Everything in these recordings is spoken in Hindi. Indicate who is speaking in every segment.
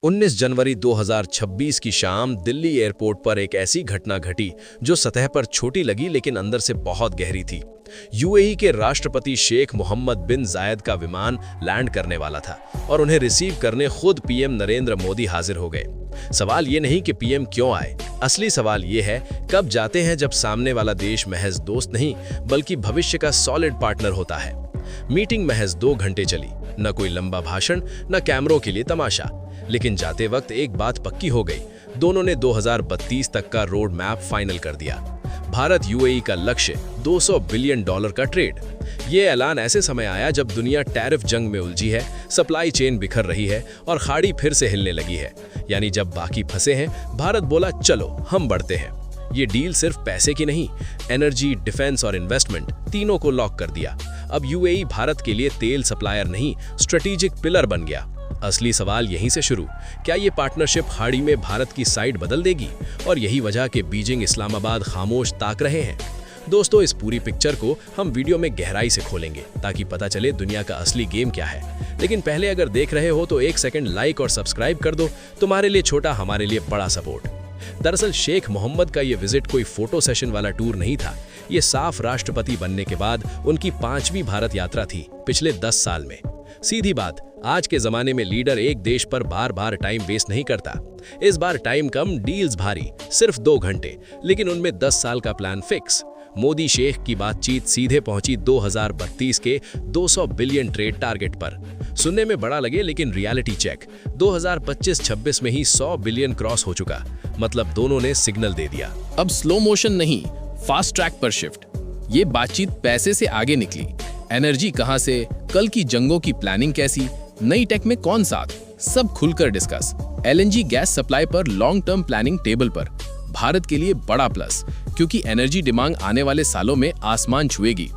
Speaker 1: 19 जनवरी 2026 की शाम दिल्ली एयरपोर्ट पर एक ऐसी घटना घटी जो सतह पर छोटी लगी लेकिन अंदर से बहुत गहरी थी। यूएई के राष्ट्रपति शेख मोहम्मद बिन जायद का विमान लैंड करने वाला था और उन्हें रिसीव करने खुद पीएम नरेंद्र मोदी हाजिर हो गए। सवाल ये नहीं कि पीएम क्यों आए, असली सवाल ये है कब जाते हैं जब सामने वाला देश महज दोस्त नहीं बल्कि भविष्य का सॉलिड पार्टनर होता है। मीटिंग महज 2 घंटे चली, न कोई लंबा भाषण न कैमरों के लिए तमाशा, लेकिन जाते वक्त एक बात पक्की हो गई। दोनों ने 2032 तक का रोड मैप फाइनल कर दिया। भारत यूएई का लक्ष्य $200 बिलियन का ट्रेड। ये ऐलान ऐसे समय आया जब दुनिया टैरिफ जंग में उलझी है, सप्लाई चेन बिखर रही है और खाड़ी फिर से हिलने लगी है। यानी जब बाकी फंसे हैं, भारत बोला चलो हम बढ़ते हैं। ये डील सिर्फ पैसे की नहीं, एनर्जी, डिफेंस और इन्वेस्टमेंट तीनों को लॉक कर दिया। अब यूएई भारत के लिए तेल सप्लायर नहीं, स्ट्रेटेजिक पिलर बन गया। असली सवाल यहीं से शुरू, क्या ये पार्टनरशिप खाड़ी में भारत की साइड बदल देगी? और यही वजह कि बीजिंग इस्लामाबाद खामोश ताक रहे हैं। दोस्तों, इस पूरी पिक्चर को हम वीडियो में गहराई से खोलेंगे ताकि पता चले दुनिया का असली गेम क्या है। लेकिन पहले अगर देख रहे हो तो 1 सेकंड लाइक और सब्सक्राइब कर दो। तुम्हारे लिए छोटा, हमारे लिए बड़ा सपोर्ट। दरअसल शेख मोहम्मद का ये विजिट कोई फोटो सेशन वाला टूर नहीं था। ये साफ राष्ट्रपति बनने के बाद उनकी 5वीं भारत यात्रा थी पिछले 10 साल में। सीधी बात, आज के जमाने में लीडर एक देश पर बार बार टाइम वेस्ट नहीं करता। इस बार टाइम कम, डील्स भारी, सिर्फ 2 घंटे, लेकिन उनमें 10 साल का प्लान फिक्स। मोदी शेख की बातचीत सीधे पहुंची 2032 के 200 बिलियन ट्रेड टारगेट पर। सुनने में बड़ा लगे लेकिन रियलिटी चेक, 2025-26 में ही 100 बिलियन क्रॉस हो चुका। मतलब दोनों ने सिग्नल दे दिया।
Speaker 2: अब स्लो मोशन नहीं, फास्ट ट्रैक पर शिफ्ट। ये बातचीत पैसे से आगे निकली। एनर्जी कहां से, कल की जंगों की प्लानिंग कैसी, नई टेक में कौन साथ, सब खुलकर डिस्कस। एलएनजी गैस सप्लाई पर लॉन्ग टर्म प्लानिंग टेबल पर। भारत के लिए बड़ा प्लस, क्योंकि एनर्जी डिमांड आने वाले सालों में आसमान छुएगी।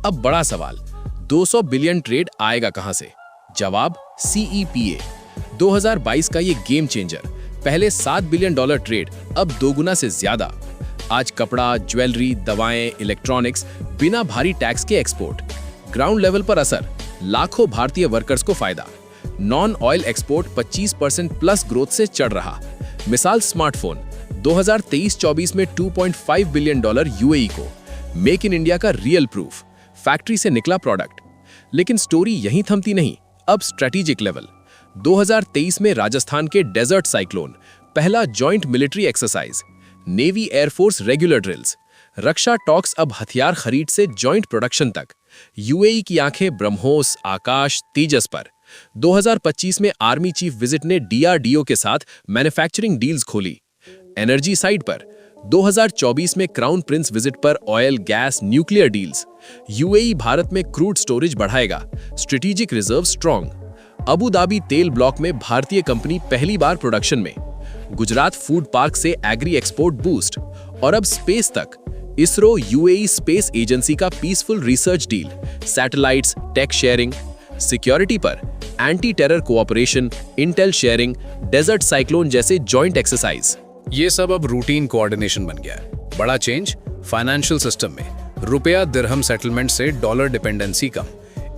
Speaker 2: अब बड़ा सवाल, 200 बिलियन ट्रेड आएगा कहां से? जवाब, CEPA। 2022 का ये गेम चेंजर। पहले $7 बिलियन ट्रेड, अब 2 गुना से ज्यादा। आज कपड़ा, ज्वेलरी, दवाएं, इलेक्ट्रॉनिक्स बिना भारी टैक्स के एक्सपोर्ट। ग्राउंड लेवल पर असर, लाखों भारतीय वर्कर्स को फायदा। Non oil export 25% plus growth से चढ़ रहा। मिसाल स्मार्टफोन, 2023-24 में $2.5 बिलियन यूएई को। मेक इन इंडिया का रियल प्रूफ, फैक्ट्री से निकला प्रोडक्ट। लेकिन स्टोरी यहीं थमती नहीं, अब स्ट्रेटेजिक लेवल। 2023 में राजस्थान के डेजर्ट साइक्लोन, पहला joint military exercise. Navy air force regular drills. रक्षा टॉक्स अब हथियार खरीद से जॉइंट प्रोडक्शन तक। यूएई की आंखें ब्रह्मोस, आकाश, तेजस पर। 2025 में आर्मी चीफ विजिट ने डीआरडीओ के साथ मैन्युफैक्चरिंग डील्स खोली। एनर्जी साइड पर 2024 में क्राउन प्रिंस विजिट पर oil, gas, nuclear deals. UAE Bharat में क्रूड स्टोरेज बढ़ाएगा, strategic reserve strong. Abu Dhabi तेल ब्लॉक में भारतीय कंपनी पहली बार प्रोडक्शन में। गुजरात फूड पार्क से एग्री एक्सपोर्ट बूस्ट। और अब स्पेस तक, इसरो यूएई स्पेस एजेंसी का peaceful research deal, satellites, tech sharing. Security पर anti terror cooperation, intel sharing, desert cyclone जैसे जॉइंट एक्सरसाइज।
Speaker 3: ये सब अब रूटीन कोऑर्डिनेशन बन गया है। बड़ा चेंज फाइनेंशियल सिस्टम में, रुपया दिरहम सेटलमेंट से डॉलर डिपेंडेंसी कम।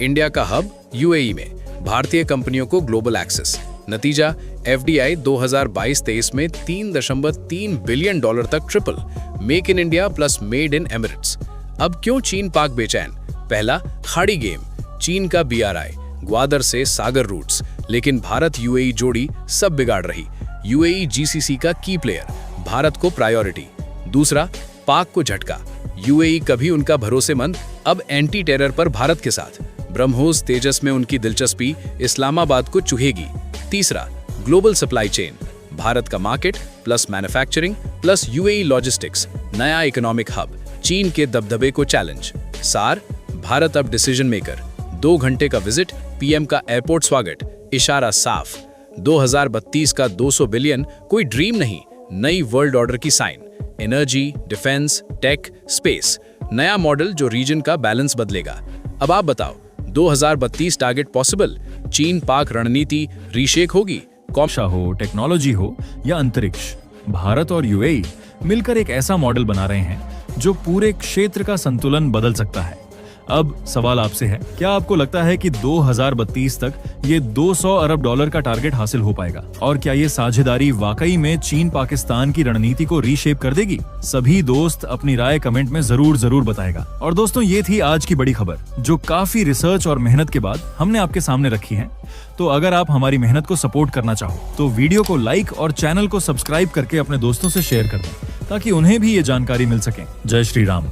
Speaker 3: इंडिया का हब यूएई में, भारतीय कंपनियों को ग्लोबल एक्सेस। नतीजा, एफडीआई 2022-23 में $3.3 बिलियन तक triple. Make in India plus made in Emirates. अब क्यों चीन पाक बेचैन? पहला, खाड़ी गेम, चीन का बीआरआई, ग्वादर से सागर रूट्स। लेकिन भारत यूएई जोड़ी सब बिगाड़ रही। यूएई जीसीसी का की प्लेयर, भारत को प्रायोरिटी। दूसरा, पाक को झटका, यूएई कभी उनका भरोसेमंद, अब एंटी टेरर पर भारत के साथ। ब्रह्मोस, तेजस में उनकी दिलचस्पी इस्लामाबाद को चुहेगी। तीसरा, ग्लोबल सप्लाई चेन, भारत का market plus manufacturing plus UAE logistics, नया इकोनॉमिक हब। चीन के दबदबे को चैलेंज। सार, भारत अब डिसीजन मेकर। 2 घंटे का विजिट, पीएम का एयरपोर्ट स्वागत, इशारा साफ। 2032 का 200 बिलियन कोई ड्रीम नहीं, नई वर्ल्ड ऑर्डर की sign. Energy, defence, tech, space, नया मॉडल जो रीजन का बैलेंस बदलेगा। अब आप बताओ, 2032 टारगेट पॉसिबल? चीन पाक रणनीति रीशेक होगी?
Speaker 4: कॉप्शा हो, टेक्नोलॉजी हो या अंतरिक्ष, भारत और यूएई मिलकर एक ऐसा मॉडल बना रहे हैं जो पूरे क्षेत्र का संतुलन बदल सकता है। अब सवाल आपसे है, क्या आपको लगता है कि 2032 तक ये 200 अरब डॉलर का टारगेट हासिल हो पाएगा? और क्या ये साझेदारी वाकई में चीन पाकिस्तान की रणनीति को रीशेप कर देगी? सभी दोस्त अपनी राय कमेंट में जरूर बताएगा। और दोस्तों, ये थी आज की बड़ी खबर जो काफी रिसर्च और मेहनत के बाद हमने आपके सामने रखी है। तो अगर आप हमारी मेहनत को सपोर्ट करना चाहो तो वीडियो को लाइक और चैनल को सब्सक्राइब करके अपने दोस्तों से शेयर कर दें ताकि उन्हें भी ये जानकारी मिल सके। जय श्री राम।